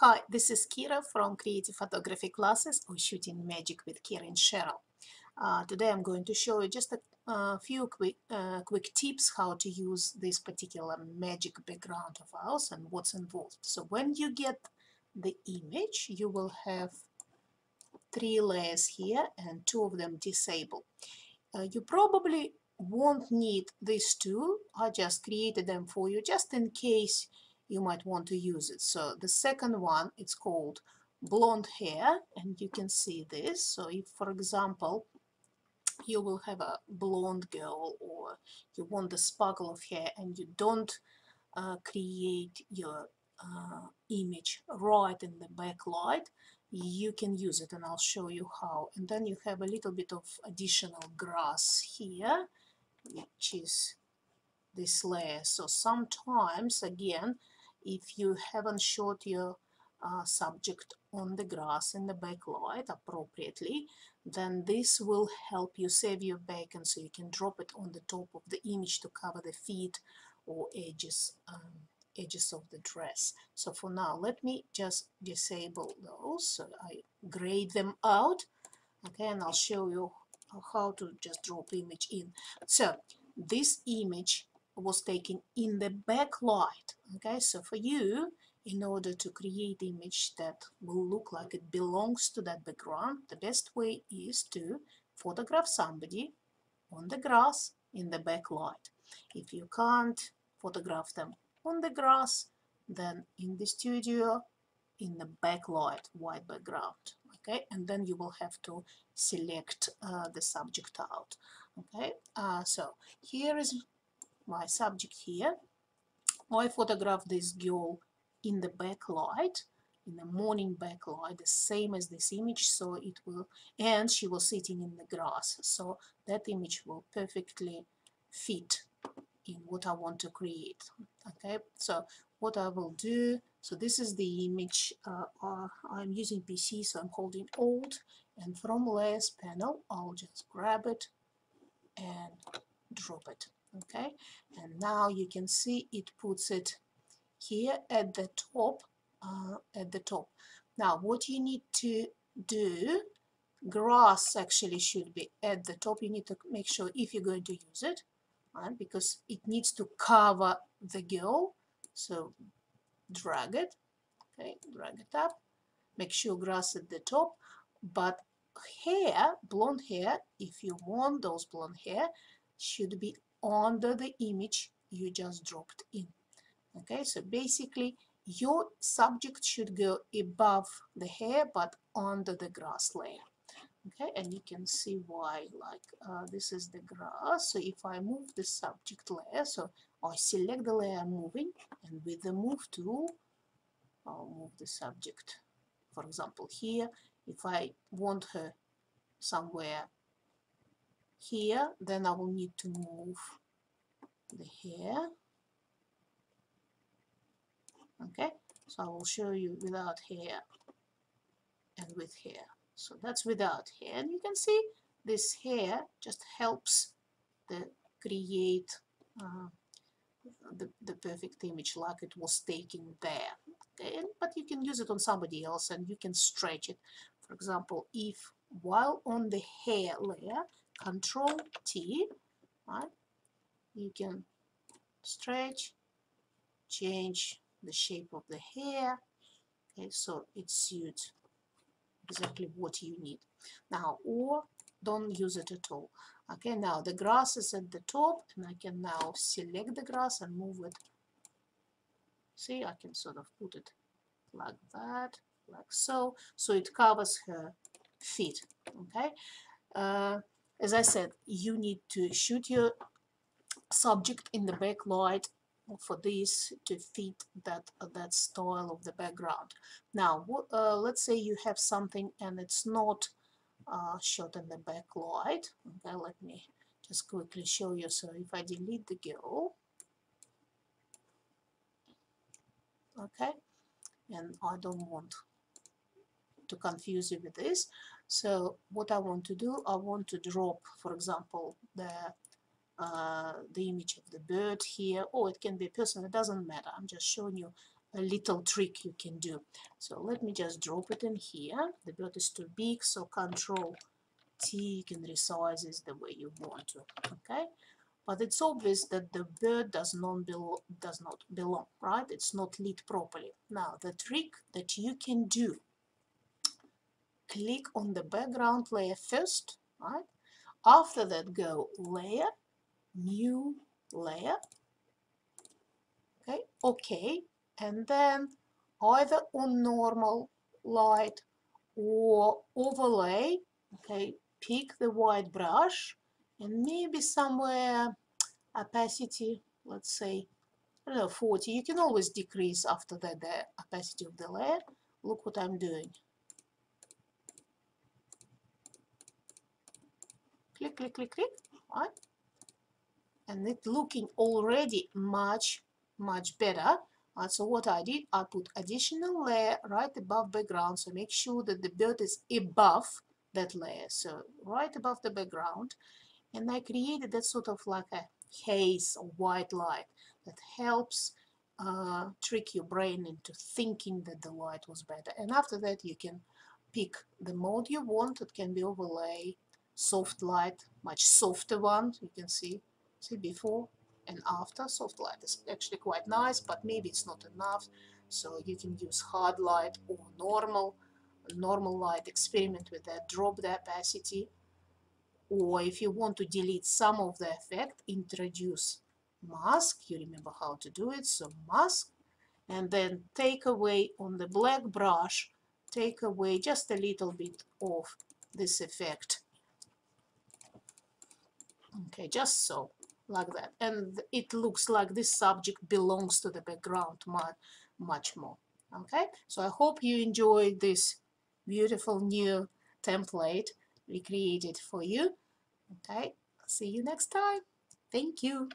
Hi, this is Kira from Creative Photography Classes or Shooting Magic with Kira and Cheryl. Today I'm going to show you just a few quick tips how to use this particular magic background of ours and what's involved. So when you get the image, you will have 3 layers here and 2 of them disabled. You probably won't need these two. I just created them for you just in case you might want to use it. So the second one, it's called blonde hair, and you can see this. So if, for example, you will have a blonde girl or you want the sparkle of hair and you don't create your image right in the backlight, you can use it, and I'll show you how. And then you have a little bit of additional grass here, which is this layer. So sometimes, again, if you haven't shot your subject on the grass in the backlight appropriately, then this will help you save your bacon, so you can drop it on the top of the image to cover the feet or edges of the dress. So for now, let me just disable those. So I grade them out, okay, and I'll show you how to just drop image in. So this image was taken in the backlight, okay. So for you, in order to create image that will look like it belongs to that background, the best way is to photograph somebody on the grass in the backlight. If you can't photograph them on the grass, then in the studio in the backlight, white background, okay, and then you will have to select the subject out, okay. So here is my subject here. I photographed this girl in the backlight, in the morning backlight, the same as this image, so it will, and she was sitting in the grass, so that image will perfectly fit in what I want to create, okay. So what I will do, so this is the image. I'm using PC, so I'm holding Alt, and from layers panel I'll just grab it and drop it, okay. And now you can see it puts it here at the top, Now what you need to do, grass actually should be at the top. You need to make sure if you're going to use it, right, because it needs to cover the girl. So drag it, okay, drag it up, make sure grass at the top, but hair, blonde hair, if you want those blonde hair, should be under the image you just dropped in, okay. So basically your subject should go above the hair but under the grass layer, okay. And you can see why, like this is the grass. So if I move the subject layer, so I select the layer I'm moving, and with the move tool I'll move the subject, for example here. If I want her somewhere here, then I will need to move the hair, okay. So I will show you without hair and with hair. So that's without hair, and you can see this hair just helps the create the perfect image like it was taken there, okay. But you can use it on somebody else and you can stretch it. For example, if while on the hair layer, Control T, right, you can stretch, change the shape of the hair, okay, so it suits exactly what you need. Now, or don't use it at all, okay. Now the grass is at the top, and I can now select the grass and move it. See, I can sort of put it like that, like so, so it covers her feet, okay. As I said, you need to shoot your subject in the backlight for this to fit that style of the background. Now let's say you have something and it's not shot in the backlight, okay. Let me just quickly show you. So if I delete the girl, okay, and I don't want to confuse you with this, so what I want to do, I want to drop, for example, the image of the bird here, or it can be a person, it doesn't matter. I'm just showing you a little trick you can do. So let me just drop it in here. The bird is too big, so Control T, you can resize it the way you want to. Okay, but it's obvious that the bird does not belong, right? It's not lit properly. Now the trick that you can do, click on the background layer first, right? After that, go Layer, New Layer, okay, and then either on normal light or overlay, okay, pick the white brush and maybe somewhere opacity, let's say, I don't know, 40. You can always decrease after that the opacity of the layer. Look what I'm doing. Click, click, click, click, right? And it's looking already much better. So what I did, I put additional layer right above background, so make sure that the bird is above that layer, so right above the background, and I created that sort of like a haze of white light that helps trick your brain into thinking that the light was better. And after that you can pick the mode you want. It can be overlay, soft light, much softer one. You can see before and after. Soft light is actually quite nice, but maybe it's not enough, so you can use hard light or normal light. Experiment with that, drop the opacity, or if you want to delete some of the effect, introduce mask. You remember how to do it, so mask, and then take away on the black brush, take away just a little bit of this effect. Okay, just so, like that, and it looks like this subject belongs to the background much more. Okay, so I hope you enjoyed this beautiful new template we created for you. Okay, see you next time. Thank you.